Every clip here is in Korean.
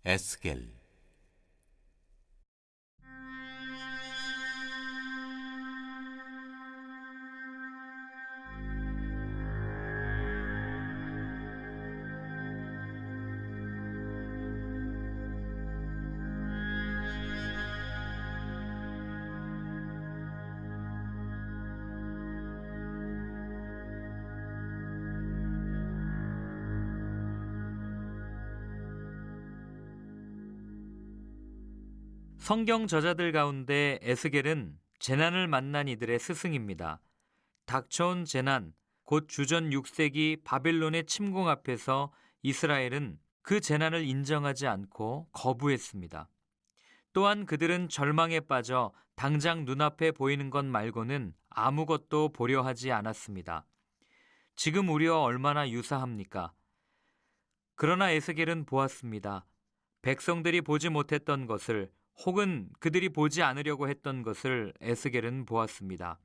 에스겔. 성경 저자들 가운데 에스겔은 재난을 만난 이들의 스승입니다. 닥쳐온 재난, 곧 주전 6세기 바벨론의 침공 앞에서 이스라엘은 그 재난을 인정하지 않고 거부했습니다. 또한 그들은 절망에 빠져 당장 눈앞에 보이는 것 말고는 아무것도 보려 하지 않았습니다. 지금 우리와 얼마나 유사합니까? 그러나 에스겔은 보았습니다. 백성들이 보지 못했던 것을, 혹은 그들이 보지 않으려고 했던 것을 에스겔은 보았습니다.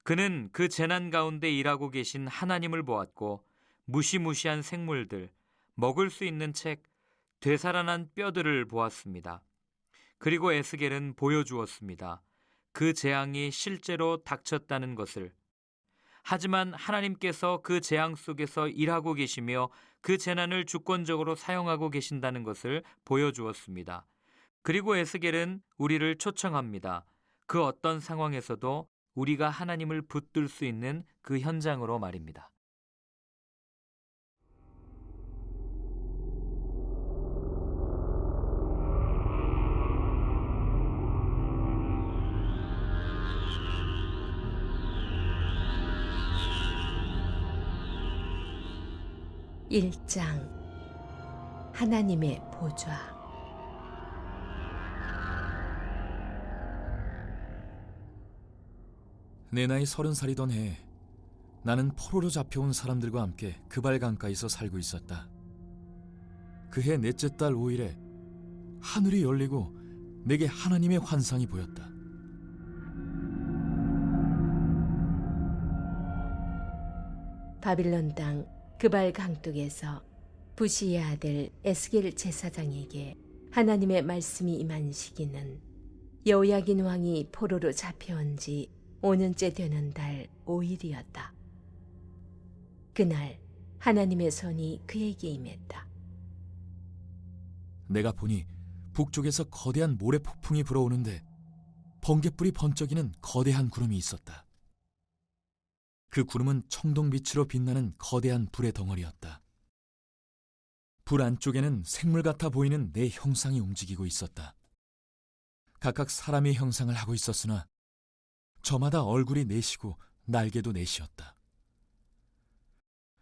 그는 그 재난 가운데 일하고 계신 하나님을 보았고, 무시무시한 생물들, 먹을 수 있는 책, 되살아난 뼈들을 보았습니다. 그리고 에스겔은 보여주었습니다. 그 재앙이 실제로 닥쳤다는 것을. 하지만 하나님께서 그 재앙 속에서 일하고 계시며 그 재난을 주권적으로 사용하고 계신다는 것을 보여주었습니다. 그리고 에스겔은 우리를 초청합니다. 그 어떤 상황에서도 우리가 하나님을 붙들 수 있는 그 현장으로 말입니다. 일장 하나님의 보좌. 내 나이 30살이던 해, 나는 포로로 잡혀온 사람들과 함께 그발 강가에서 살고 있었다. 그해 넷째 달 5일에 하늘이 열리고 내게 하나님의 환상이 보였다. 바빌론 땅 그발 강둑에서 부시의 아들 에스겔 제사장에게 하나님의 말씀이 임한 시기는 여호야긴 왕이 포로로 잡혀온 지 5년째 되는 달 5일이었다. 그날 하나님의 손이 그에게 임했다. 내가 보니 북쪽에서 거대한 모래 폭풍이 불어오는데 번갯불이 번쩍이는 거대한 구름이 있었다. 그 구름은 청동빛으로 빛나는 거대한 불의 덩어리였다. 불 안쪽에는 생물 같아 보이는 네 형상이 움직이고 있었다. 각각 사람의 형상을 하고 있었으나 저마다 얼굴이 넷이고 날개도 넷이었다.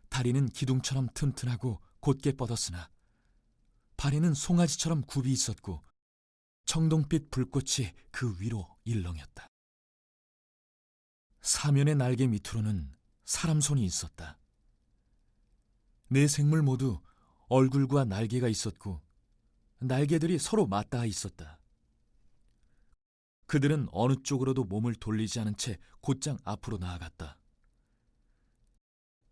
다리는 기둥처럼 튼튼하고 곧게 뻗었으나 발에는 송아지처럼 굽이 있었고 청동빛 불꽃이 그 위로 일렁였다. 사면의 날개 밑으로는 사람 손이 있었다. 네 생물 모두 얼굴과 날개가 있었고 날개들이 서로 맞닿아 있었다. 그들은 어느 쪽으로도 몸을 돌리지 않은 채 곧장 앞으로 나아갔다.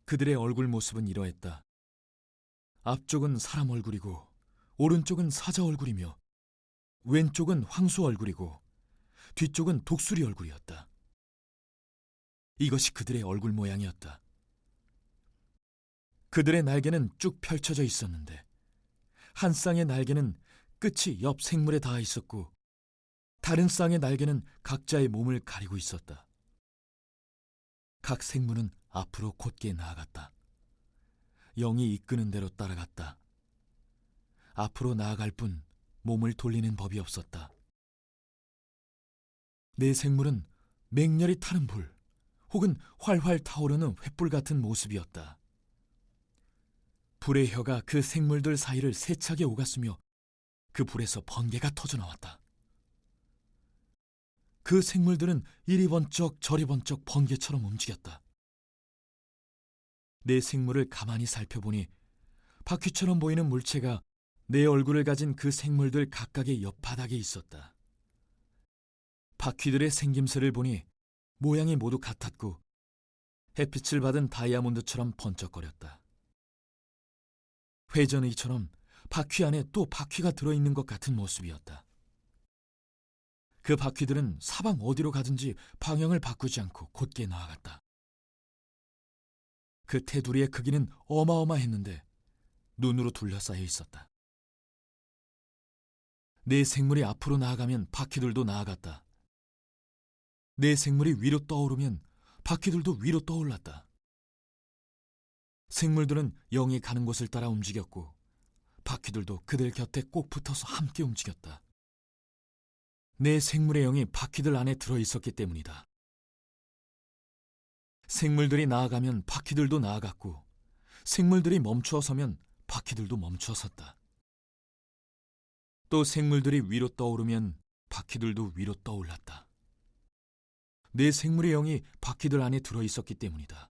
그들의 얼굴 모습은 이러했다. 앞쪽은 사람 얼굴이고 오른쪽은 사자 얼굴이며 왼쪽은 황소 얼굴이고 뒤쪽은 독수리 얼굴이었다. 이것이 그들의 얼굴 모양이었다. 그들의 날개는 쭉 펼쳐져 있었는데 한 쌍의 날개는 끝이 옆 생물에 닿아 있었고 다른 쌍의 날개는 각자의 몸을 가리고 있었다. 각 생물은 앞으로 곧게 나아갔다. 영이 이끄는 대로 따라갔다. 앞으로 나아갈 뿐 몸을 돌리는 법이 없었다. 네 생물은 맹렬히 타는 불 혹은 활활 타오르는 횃불 같은 모습이었다. 불의 혀가 그 생물들 사이를 세차게 오갔으며 그 불에서 번개가 터져나왔다. 그 생물들은 이리 번쩍 저리 번쩍 번개처럼 움직였다. 내 생물을 가만히 살펴보니 바퀴처럼 보이는 물체가 내 얼굴을 가진 그 생물들 각각의 옆바닥에 있었다. 바퀴들의 생김새를 보니 모양이 모두 같았고 햇빛을 받은 다이아몬드처럼 번쩍거렸다. 회전의처럼 바퀴 안에 또 바퀴가 들어있는 것 같은 모습이었다. 그 바퀴들은 사방 어디로 가든지 방향을 바꾸지 않고 곧게 나아갔다. 그 테두리의 크기는 어마어마했는데 눈으로 둘러싸여 있었다. 내 생물이 앞으로 나아가면 바퀴들도 나아갔다. 내 생물이 위로 떠오르면 바퀴들도 위로 떠올랐다. 생물들은 영이 가는 곳을 따라 움직였고 바퀴들도 그들 곁에 꼭 붙어서 함께 움직였다. 내 생물의 영이 바퀴들 안에 들어있었기 때문이다. 생물들이 나아가면 바퀴들도 나아갔고 생물들이 멈추어 서면 바퀴들도 멈추어 섰다. 또 생물들이 위로 떠오르면 바퀴들도 위로 떠올랐다. 내 생물의 영이 바퀴들 안에 들어있었기 때문이다.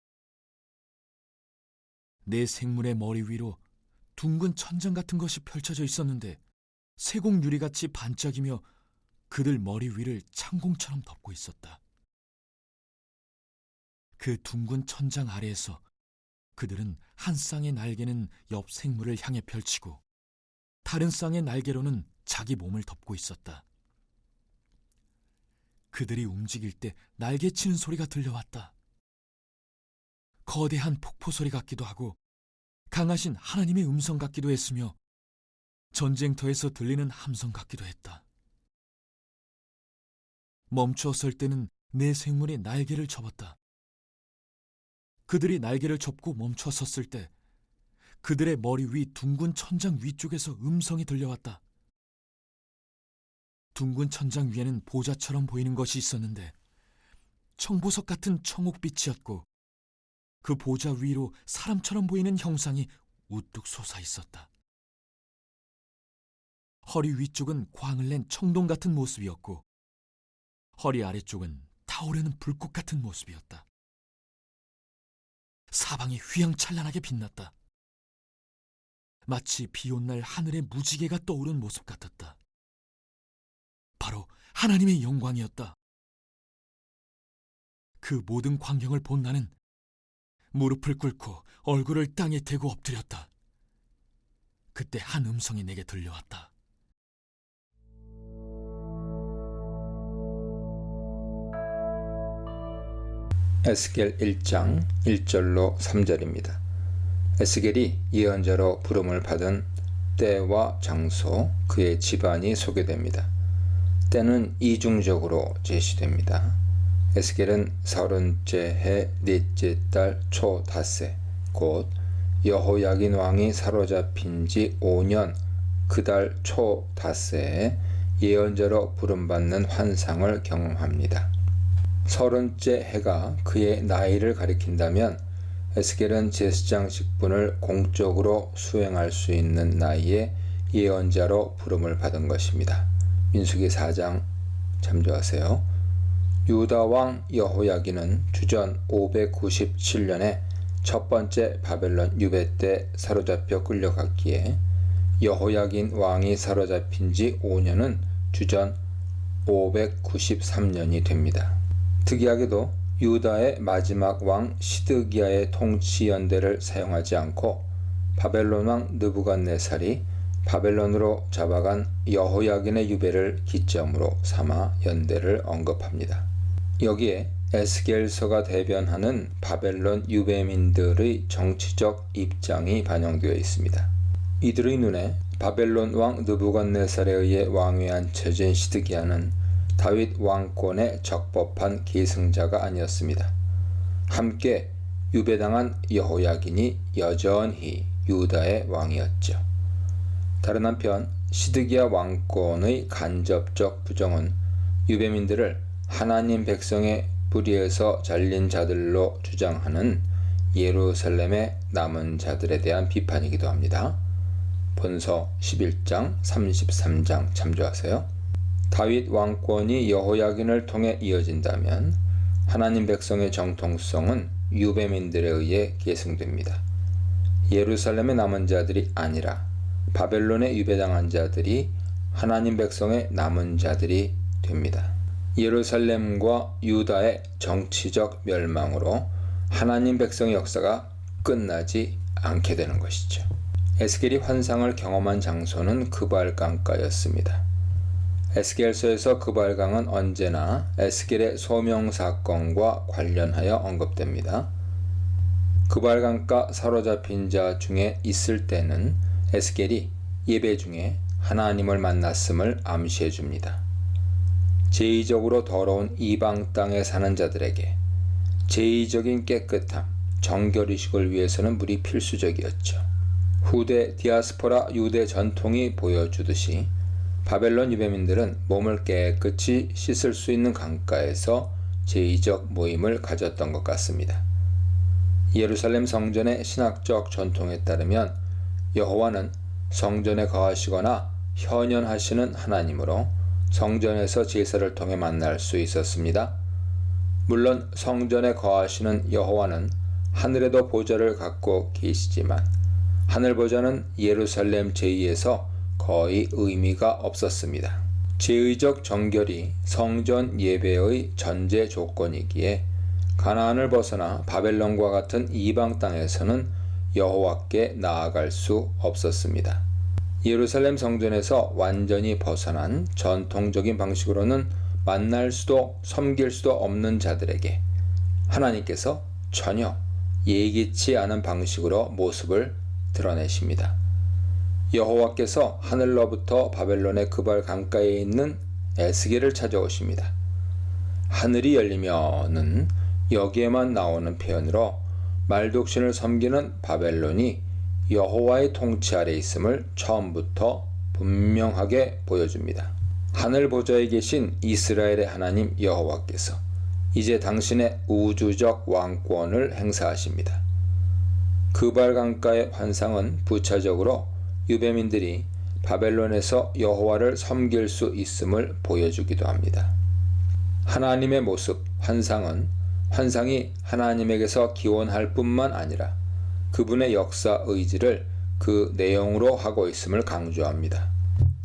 내 생물의 머리 위로 둥근 천장 같은 것이 펼쳐져 있었는데 세공 유리같이 반짝이며 그들 머리 위를 창공처럼 덮고 있었다. 그 둥근 천장 아래에서 그들은 한 쌍의 날개는 옆 생물을 향해 펼치고 다른 쌍의 날개로는 자기 몸을 덮고 있었다. 그들이 움직일 때 날개치는 소리가 들려왔다. 거대한 폭포 소리 같기도 하고 강하신 하나님의 음성 같기도 했으며 전쟁터에서 들리는 함성 같기도 했다. 멈추어 설 때는 내 생물이 날개를 접었다. 그들이 날개를 접고 멈춰 섰을 때 그들의 머리 위 둥근 천장 위쪽에서 음성이 들려왔다. 둥근 천장 위에는 보좌처럼 보이는 것이 있었는데 청보석 같은 청옥빛이었고 그 보좌 위로 사람처럼 보이는 형상이 우뚝 솟아 있었다. 허리 위쪽은 광을 낸 청동 같은 모습이었고 허리 아래쪽은 타오르는 불꽃 같은 모습이었다. 사방이 휘황찬란하게 빛났다. 마치 비 온 날 하늘에 무지개가 떠오른 모습 같았다. 바로 하나님의 영광이었다. 그 모든 광경을 본 나는 무릎을 꿇고 얼굴을 땅에 대고 엎드렸다. 그때 한 음성이 내게 들려왔다. 에스겔 1장 1절로 3절입니다. 에스겔이 예언자로 부름을 받은 때와 장소, 그의 집안이 소개됩니다. 때는 이중적으로 제시됩니다. 에스겔은 30째 해 넷째 달 초 닷새, 곧 여호야긴 왕이 사로잡힌 지 5년 그 달 초 닷새에 예언자로 부름받는 환상을 경험합니다. 30째 해가 그의 나이를 가리킨다면 에스겔은 제사장 직분을 공적으로 수행할 수 있는 나이에 예언자로 부름을 받은 것입니다. 민수기 4장 참조하세요. 유다 왕 여호야긴은 주전 597년에 첫 번째 바벨론 유배 때 사로잡혀 끌려갔기에 여호야긴 왕이 사로잡힌 지 5년은 주전 593년이 됩니다. 특이하게도 유다의 마지막 왕 시드기야의 통치 연대를 사용하지 않고 바벨론 왕 느부갓네살이 바벨론으로 잡아간 여호야긴의 유배를 기점으로 삼아 연대를 언급합니다. 여기에 에스겔서가 대변하는 바벨론 유배민들의 정치적 입장이 반영되어 있습니다. 이들의 눈에 바벨론 왕 느부갓네살에 의해 왕위에 처진 시드기야는 다윗 왕권에 적법한 계승자가 아니었습니다. 함께 유배당한 여호야긴이 여전히 유다의 왕이었죠. 다른 한편 시드기야 왕권의 간접적 부정은 유배민들을 하나님 백성의 불의에서 잘린 자들로 주장하는 예루살렘의 남은 자들에 대한 비판이기도 합니다. 본서 11장 33장 참조하세요. 다윗 왕권이 여호야긴을 통해 이어진다면 하나님 백성의 정통성은 유배민들에 의해 계승됩니다. 예루살렘의 남은 자들이 아니라 바벨론에 유배당한 자들이 하나님 백성의 남은 자들이 됩니다. 예루살렘과 유다의 정치적 멸망으로 하나님 백성의 역사가 끝나지 않게 되는 것이죠. 에스겔이 환상을 경험한 장소는 그발강가였습니다. 에스겔서에서 그발강은 언제나 에스겔의 소명 사건과 관련하여 언급됩니다. 그발강가 사로잡힌 자 중에 있을 때는 에스겔이 예배 중에 하나님을 만났음을 암시해 줍니다. 제의적으로 더러운 이방 땅에 사는 자들에게 제의적인 깨끗함, 정결의식을 위해서는 물이 필수적이었죠. 후대 디아스포라 유대 전통이 보여주듯이 바벨론 유배민들은 몸을 깨끗이 씻을 수 있는 강가에서 제의적 모임을 가졌던 것 같습니다. 예루살렘 성전의 신학적 전통에 따르면 여호와는 성전에 거하시거나 현현하시는 하나님으로 성전에서 제사를 통해 만날 수 있었습니다. 물론 성전에 거하시는 여호와는 하늘에도 보좌를 갖고 계시지만 하늘 보좌는 예루살렘 제2에서 거의 의미가 없었습니다. 제의적 정결이 성전 예배의 전제 조건이기에 가나안을 벗어나 바벨론과 같은 이방 땅에서는 여호와께 나아갈 수 없었습니다. 예루살렘 성전에서 완전히 벗어난 전통적인 방식으로는 만날 수도 섬길 수도 없는 자들에게 하나님께서 전혀 예기치 않은 방식으로 모습을 드러내십니다. 여호와께서 하늘로부터 바벨론의 그발 강가에 있는 에스겔을 찾아오십니다. 하늘이 열리면은 여기에만 나오는 표현으로 말독신을 섬기는 바벨론이 여호와의 통치 아래 있음을 처음부터 분명하게 보여줍니다. 하늘 보좌에 계신 이스라엘의 하나님 여호와께서 이제 당신의 우주적 왕권을 행사하십니다. 그발 강가의 환상은 부차적으로 유배민들이 바벨론에서 여호와를 섬길 수 있음을 보여주기도 합니다. 하나님의 모습, 환상이 하나님에게서 기원할 뿐만 아니라 그분의 역사 의지를 그 내용으로 하고 있음을 강조합니다.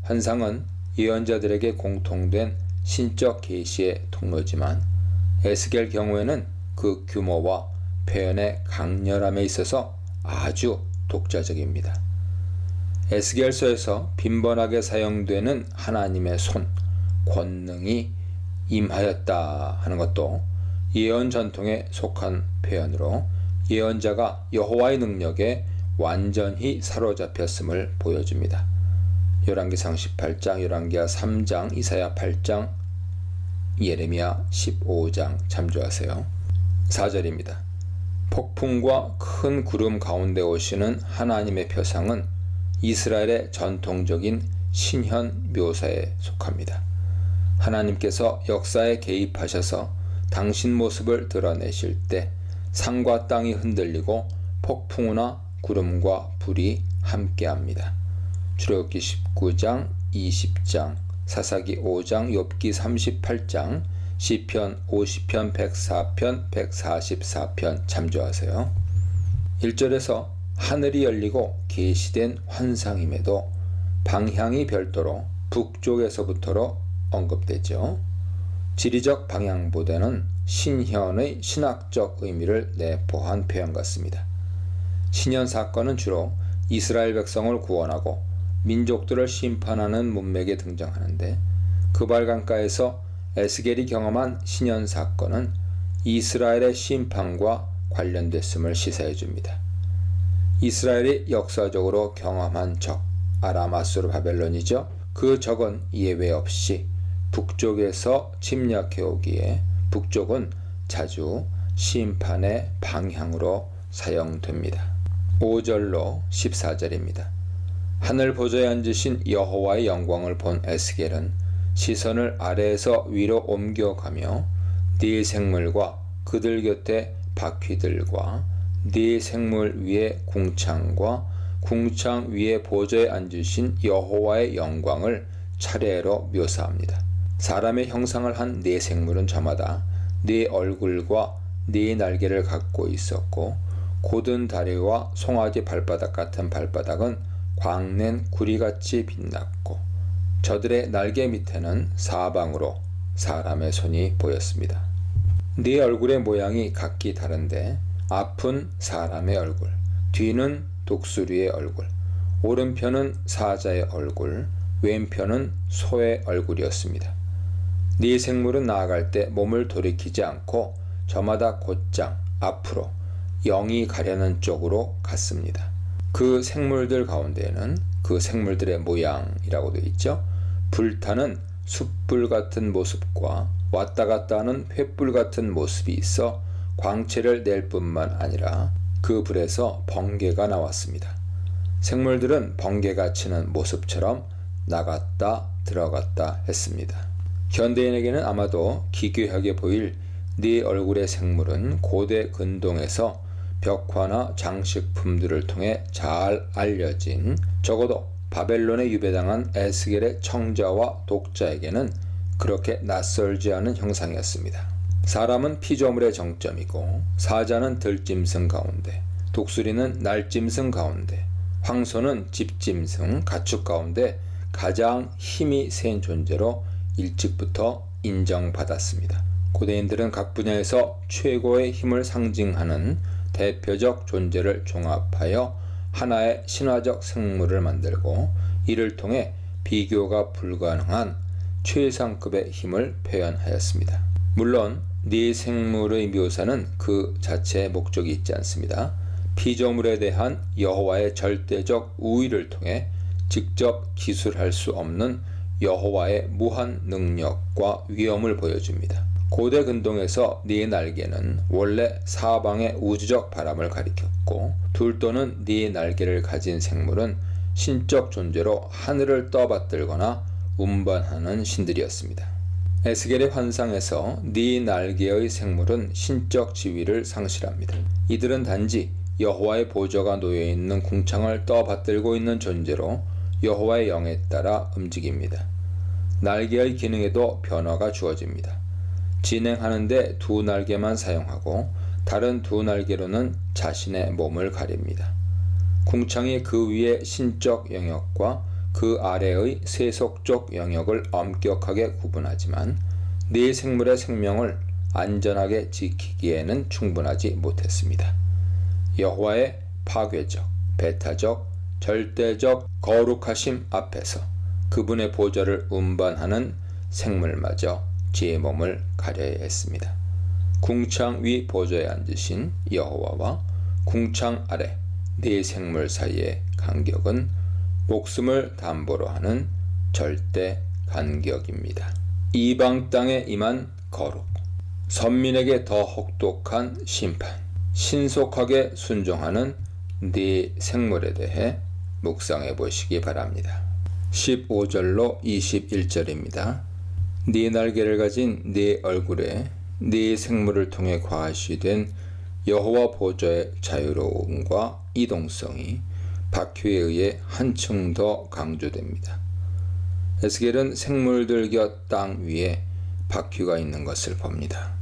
환상은 예언자들에게 공통된 신적 계시의 통로지만 에스겔 경우에는 그 규모와 표현의 강렬함에 있어서 아주 독자적입니다. 에스겔서에서 빈번하게 사용되는 하나님의 손, 권능이 임하였다 하는 것도 예언 전통에 속한 표현으로 예언자가 여호와의 능력에 완전히 사로잡혔음을 보여줍니다. 열왕기상 18장, 열왕기하 3장, 이사야 8장, 예레미야 15장 참조하세요. 4절입니다. 폭풍과 큰 구름 가운데 오시는 하나님의 표상은 이스라엘의 전통적인 신현 묘사에 속합니다. 하나님께서 역사에 개입하셔서 당신 모습을 드러내실 때 산과 땅이 흔들리고 폭풍우나 구름과 불이 함께합니다. 출애굽기 19장, 20장, 사사기 5장, 욥기 38장, 시편 50편, 104편, 144편 참조하세요. 1절에서 하늘이 열리고 계시된 환상임에도 방향이 별도로 북쪽에서부터로 언급되죠. 지리적 방향보다는 신현의 신학적 의미를 내포한 표현 같습니다. 신현 사건은 주로 이스라엘 백성을 구원하고 민족들을 심판하는 문맥에 등장하는데 그발 강가에서 에스겔이 경험한 신현 사건은 이스라엘의 심판과 관련됐음을 시사해 줍니다. 이스라엘이 역사적으로 경험한 적, 아람, 아수르, 바벨론이죠. 그 적은 예외 없이 북쪽에서 침략해 오기에 북쪽은 자주 심판의 방향으로 사용됩니다. 5절로 14절입니다. 하늘 보좌에 앉으신 여호와의 영광을 본 에스겔은 시선을 아래에서 위로 옮겨가며 네 생물과 그들 곁에 바퀴들과 네 생물 위에 궁창과 궁창 위에 보좌에 앉으신 여호와의 영광을 차례로 묘사합니다. 사람의 형상을 한 네 생물은 저마다 네 얼굴과 네 날개를 갖고 있었고 곧은 다리와 송아지 발바닥 같은 발바닥은 광낸 구리같이 빛났고 저들의 날개 밑에는 사방으로 사람의 손이 보였습니다. 네 얼굴의 모양이 각기 다른데 앞은 사람의 얼굴, 뒤는 독수리의 얼굴, 오른편은 사자의 얼굴, 왼편은 소의 얼굴이었습니다. 네 생물은 나아갈 때 몸을 돌이키지 않고 저마다 곧장 앞으로 영이 가려는 쪽으로 갔습니다. 그 생물들 가운데에는 그 생물들의 모양이라고 되어 있죠. 불타는 숯불 같은 모습과 왔다 갔다 하는 횃불 같은 모습이 있어 광채를 낼 뿐만 아니라 그 불에서 번개가 나왔습니다. 생물들은 번개가 치는 모습처럼 나갔다 들어갔다 했습니다. 현대인에게는 아마도 기괴하게 보일 네 얼굴의 생물은 고대 근동에서 벽화나 장식품들을 통해 잘 알려진, 적어도 바벨론에 유배당한 에스겔의 청자와 독자에게는 그렇게 낯설지 않은 형상이었습니다. 사람은 피조물의 정점이고, 사자는 들짐승 가운데, 독수리는 날짐승 가운데, 황소는 집짐승 가축 가운데 가장 힘이 센 존재로 일찍부터 인정받았습니다. 고대인들은 각 분야에서 최고의 힘을 상징하는 대표적 존재를 종합하여 하나의 신화적 생물을 만들고, 이를 통해 비교가 불가능한 최상급의 힘을 표현하였습니다. 물론 네 생물의 묘사는 그 자체의 목적이 있지 않습니다. 피조물에 대한 여호와의 절대적 우위를 통해 직접 기술할 수 없는 여호와의 무한 능력과 위엄을 보여줍니다. 고대 근동에서 네 날개는 원래 사방의 우주적 바람을 가리켰고, 둘 또는 네 날개를 가진 생물은 신적 존재로 하늘을 떠받들거나 운반하는 신들이었습니다. 에스겔의 환상에서 네 날개의 생물은 신적 지위를 상실합니다. 이들은 단지 여호와의 보좌가 놓여있는 궁창을 떠받들고 있는 존재로 여호와의 영에 따라 움직입니다. 날개의 기능에도 변화가 주어집니다. 진행하는데 두 날개만 사용하고 다른 두 날개로는 자신의 몸을 가립니다. 궁창이 그 위의 신적 영역과 그 아래의 세속적 영역을 엄격하게 구분하지만 네 생물의 생명을 안전하게 지키기에는 충분하지 못했습니다. 여호와의 파괴적, 배타적, 절대적 거룩하심 앞에서 그분의 보좌를 운반하는 생물마저 제 몸을 가려야 했습니다. 궁창 위 보좌에 앉으신 여호와와 궁창 아래 네 생물 사이의 간격은 목숨을 담보로 하는 절대 간격입니다. 이방 땅에 임한 거룩, 선민에게 더 혹독한 심판, 신속하게 순종하는 네 생물에 대해 묵상해 보시기 바랍니다. 15절로 21절입니다. 네 날개를 가진 네 얼굴에 네 생물을 통해 과시 된 여호와 보좌의 자유로움과 이동성이 바퀴에 의해 한층 더 강조됩니다. 에스겔은 생물들 곁 땅 위에 바퀴가 있는 것을 봅니다.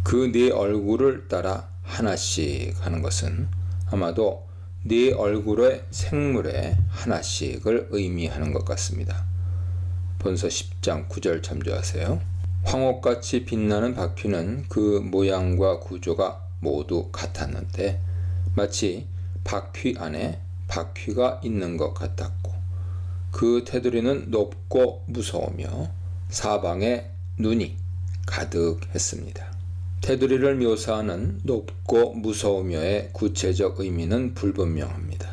그 네 얼굴을 따라 하나씩 하는 것은 아마도 네 얼굴의 생물의 하나씩을 의미하는 것 같습니다. 본서 10장 9절 참조하세요. 황옥같이 빛나는 바퀴는 그 모양과 구조가 모두 같았는데 마치 바퀴 안에 바퀴가 있는 것 같았고, 그 테두리는 높고 무서우며 사방에 눈이 가득했습니다. 테두리를 묘사하는 높고 무서우며의 구체적 의미는 불분명합니다.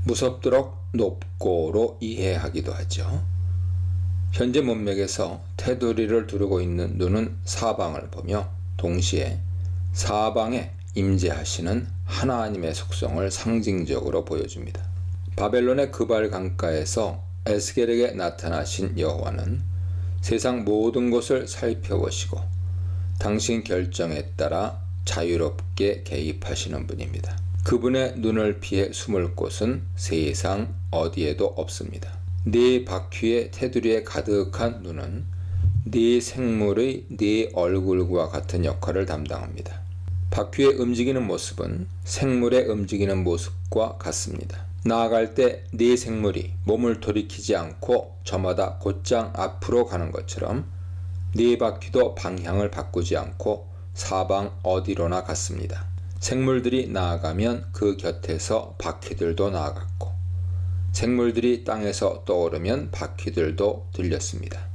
무섭도록 높고로 이해하기도 하죠. 현재 문맥에서 테두리를 두르고 있는 눈은 사방을 보며 동시에 사방에 임재하시는 하나님의 속성을 상징적으로 보여줍니다. 바벨론의 그발 강가에서 에스겔에게 나타나신 여호와는 세상 모든 것을 살펴보시고 당신 결정에 따라 자유롭게 개입하시는 분입니다. 그분의 눈을 피해 숨을 곳은 세상 어디에도 없습니다. 네 바퀴의 테두리에 가득한 눈은 네 생물의 네 얼굴과 같은 역할을 담당합니다. 바퀴의 움직이는 모습은 생물의 움직이는 모습과 같습니다. 나아갈 때 네 생물이 몸을 돌이키지 않고 저마다 곧장 앞으로 가는 것처럼 네 바퀴도 방향을 바꾸지 않고 사방 어디로나 갔습니다. 생물들이 나아가면 그 곁에서 바퀴들도 나아갔고, 생물들이 땅에서 떠오르면 바퀴들도 들렸습니다.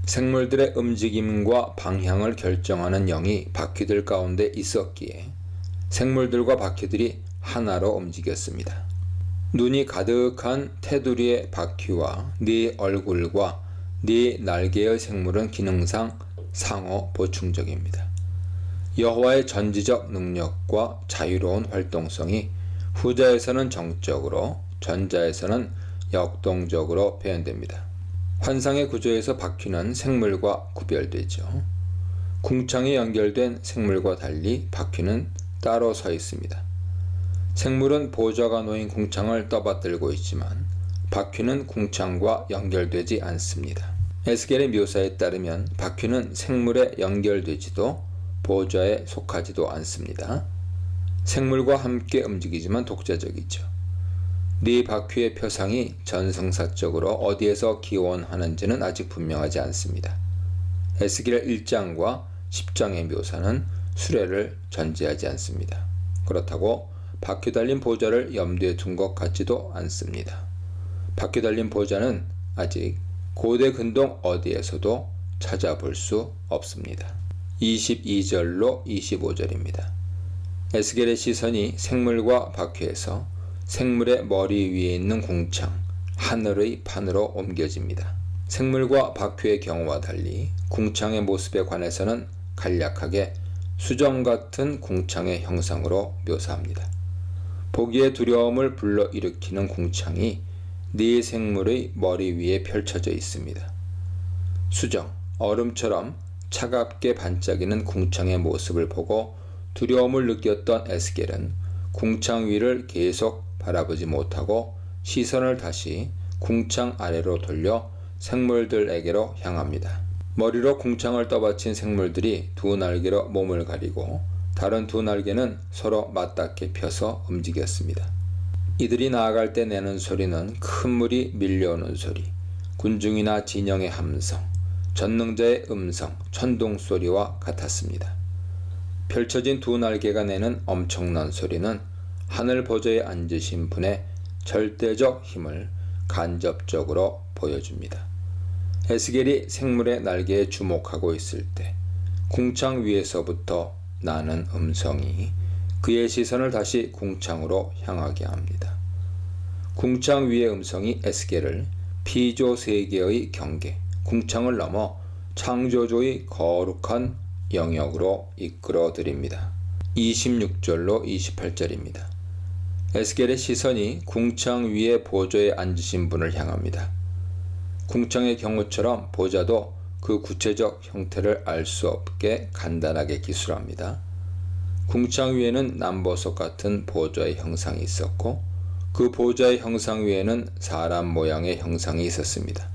생물들의 움직임과 방향을 결정하는 영이 바퀴들 가운데 있었기에 생물들과 바퀴들이 하나로 움직였습니다. 눈이 가득한 테두리의 바퀴와 네 얼굴과 네 날개의 생물은 기능상 상호 보충적입니다. 여호와의 전지적 능력과 자유로운 활동성이 후자에서는 정적으로, 전자에서는 역동적으로 표현됩니다. 환상의 구조에서 바퀴는 생물과 구별되죠. 궁창에 연결된 생물과 달리 바퀴는 따로 서 있습니다. 생물은 보좌가 놓인 궁창을 떠받들고 있지만 바퀴는 궁창과 연결되지 않습니다. 에스겔의 묘사에 따르면 바퀴는 생물에 연결되지도 보좌에 속하지도 않습니다. 생물과 함께 움직이지만 독자적이죠. 네 바퀴의 표상이 전승사적으로 어디에서 기원하는지는 아직 분명하지 않습니다. 에스겔 1장과 10장의 묘사는 수레를 전제하지 않습니다. 그렇다고 바퀴 달린 보좌를 염두에 둔 것 같지도 않습니다. 바퀴 달린 보좌는 아직 고대 근동 어디에서도 찾아볼 수 없습니다. 22절로 25절입니다. 에스겔의 시선이 생물과 바퀴에서 생물의 머리 위에 있는 궁창, 하늘의 판으로 옮겨집니다. 생물과 바퀴의 경우와 달리 궁창의 모습에 관해서는 간략하게 수정 같은 궁창의 형상으로 묘사합니다. 보기에 두려움을 불러일으키는 궁창이 네 생물의 머리 위에 펼쳐져 있습니다. 수정, 얼음처럼 차갑게 반짝이는 궁창의 모습을 보고 두려움을 느꼈던 에스겔은 궁창 위를 계속 바라보지 못하고 시선을 다시 궁창 아래로 돌려 생물들에게로 향합니다. 머리로 궁창을 떠받친 생물들이 두 날개로 몸을 가리고 다른 두 날개는 서로 맞닿게 펴서 움직였습니다. 이들이 나아갈 때 내는 소리는 큰 물이 밀려오는 소리, 군중이나 진영의 함성, 전능자의 음성, 천둥 소리와 같았습니다. 펼쳐진 두 날개가 내는 엄청난 소리는 하늘 보좌에 앉으신 분의 절대적 힘을 간접적으로 보여줍니다. 에스겔이 생물의 날개에 주목하고 있을 때 궁창 위에서부터 나는 음성이 그의 시선을 다시 궁창으로 향하게 합니다. 궁창 위의 음성이 에스겔을 피조 세계의 경계, 궁창을 넘어 창조주의 거룩한 영역으로 이끌어드립니다. 26절로 28절입니다. 에스겔의 시선이 궁창 위에 보좌에 앉으신 분을 향합니다. 궁창의 경우처럼 보좌도 그 구체적 형태를 알 수 없게 간단하게 기술합니다. 궁창 위에는 남보석 같은 보좌의 형상이 있었고 그 보좌의 형상 위에는 사람 모양의 형상이 있었습니다.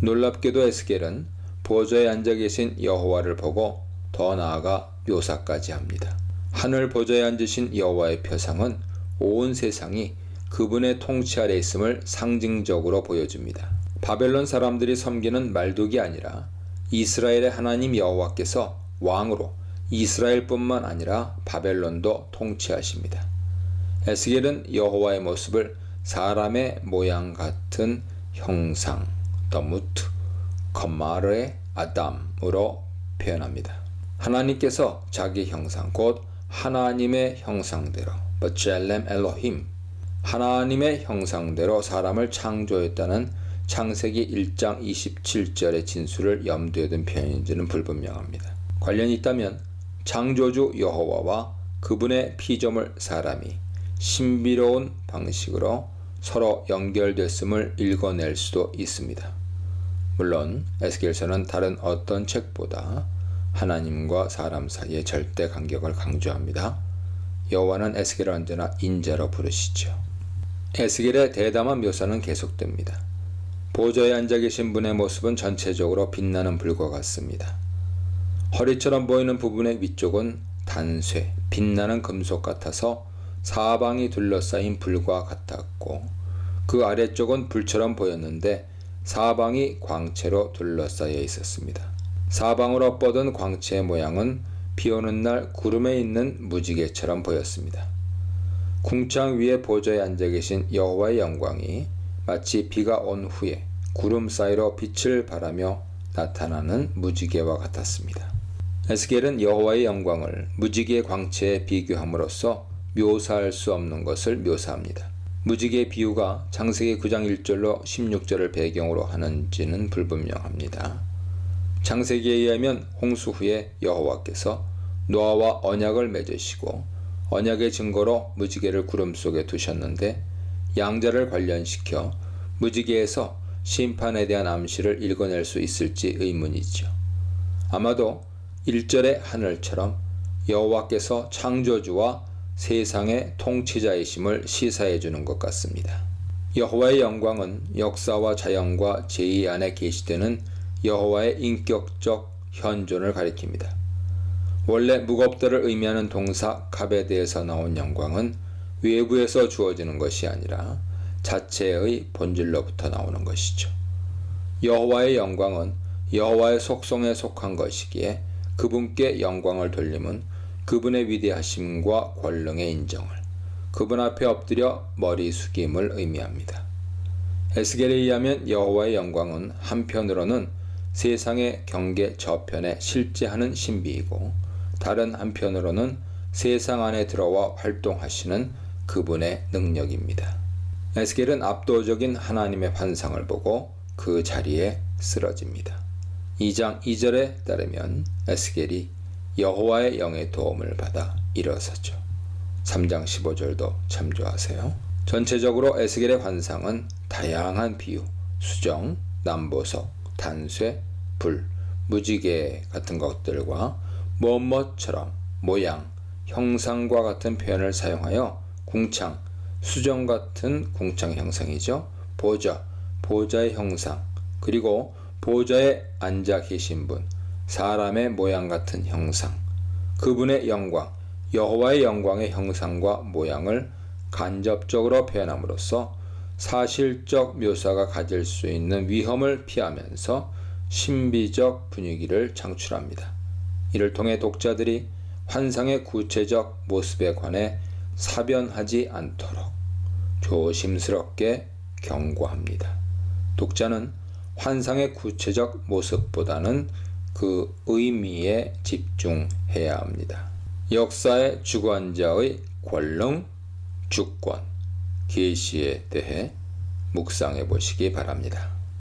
놀랍게도 에스겔은 보좌에 앉아 계신 여호와를 보고 더 나아가 묘사까지 합니다. 하늘 보좌에 앉으신 여호와의 표상은 온 세상이 그분의 통치 아래 있음을 상징적으로 보여줍니다. 바벨론 사람들이 섬기는 말뚝이 아니라 이스라엘의 하나님 여호와께서 왕으로 이스라엘뿐만 아니라 바벨론도 통치하십니다. 에스겔은 여호와의 모습을 사람의 모양 같은 형상, 더무트, 컴마르의 아담으로 표현합니다. 하나님께서 자기 형상, 곧 하나님의 형상대로, 버첼렘 엘로힘, 하나님의 형상대로 사람을 창조했다는 창세기 1장 27절의 진술을 염두에 둔 표현인지는 불분명합니다. 관련이 있다면 창조주 여호와와 그분의 피조물 사람이 신비로운 방식으로 서로 연결됐음을 읽어낼 수도 있습니다. 물론 에스겔서는 다른 어떤 책보다 하나님과 사람 사이의 절대 간격을 강조합니다. 여호와는 에스겔을 언제나 인자로 부르시죠. 에스겔의 대담한 묘사는 계속됩니다. 보좌에 앉아 계신 분의 모습은 전체적으로 빛나는 불과 같습니다. 허리처럼 보이는 부분의 위쪽은 단쇠, 빛나는 금속 같아서 사방이 둘러싸인 불과 같았고 그 아래쪽은 불처럼 보였는데 사방이 광채로 둘러싸여 있었습니다. 사방으로 뻗은 광채의 모양은 비오는 날 구름에 있는 무지개처럼 보였습니다. 궁창 위에 보좌에 앉아 계신 여호와의 영광이 마치 비가 온 후에 구름 사이로 빛을 발하며 나타나는 무지개와 같았습니다. 에스겔은 여호와의 영광을 무지개의 광채에 비교함으로써 묘사할 수 없는 것을 묘사합니다. 무지개의 비유가 창세기 9장 1절로 16절을 배경으로 하는지는 불분명합니다. 창세기에 의하면 홍수 후에 여호와께서 노아와 언약을 맺으시고 언약의 증거로 무지개를 구름 속에 두셨는데 양자를 관련시켜 무지개에서 심판에 대한 암시를 읽어낼 수 있을지 의문이죠. 아마도 1절의 하늘처럼 여호와께서 창조주와 세상의 통치자이심을 시사해 주는 것 같습니다. 여호와의 영광은 역사와 자연과 제2 안에 계시되는 여호와의 인격적 현존을 가리킵니다. 원래 무겁다를 의미하는 동사 카베드에서 나온 영광은 외부에서 주어지는 것이 아니라 자체의 본질로부터 나오는 것이죠. 여호와의 영광은 여호와의 속성에 속한 것이기에 그분께 영광을 돌림은 그분의 위대하심과 권능의 인정을, 그분 앞에 엎드려 머리 숙임을 의미합니다. 에스겔에 의하면 여호와의 영광은 한편으로는 세상의 경계 저편에 실제하는 신비이고 다른 한편으로는 세상 안에 들어와 활동하시는 그분의 능력입니다. 에스겔은 압도적인 하나님의 환상을 보고 그 자리에 쓰러집니다. 2장 2절에 따르면 에스겔이 여호와의 영의 도움을 받아 일어서죠. 3장 15절도 참조하세요. 전체적으로 에스겔의 환상은 다양한 비유, 수정, 남보석, 단쇠, 불, 무지개 같은 것들과 뭐뭐처럼, 모양, 형상과 같은 표현을 사용하여 궁창, 수정 같은 궁창 형상이죠. 보좌, 보좌의 형상, 그리고 보좌에 앉아 계신 분, 사람의 모양 같은 형상, 그분의 영광, 여호와의 영광의 형상과 모양을 간접적으로 표현함으로써 사실적 묘사가 가질 수 있는 위험을 피하면서 신비적 분위기를 창출합니다. 이를 통해 독자들이 환상의 구체적 모습에 관해 사변하지 않도록 조심스럽게 경고합니다. 독자는 환상의 구체적 모습보다는 그 의미에 집중해야 합니다. 역사의 주관자의 권능, 주권, 계시에 대해 묵상해 보시기 바랍니다.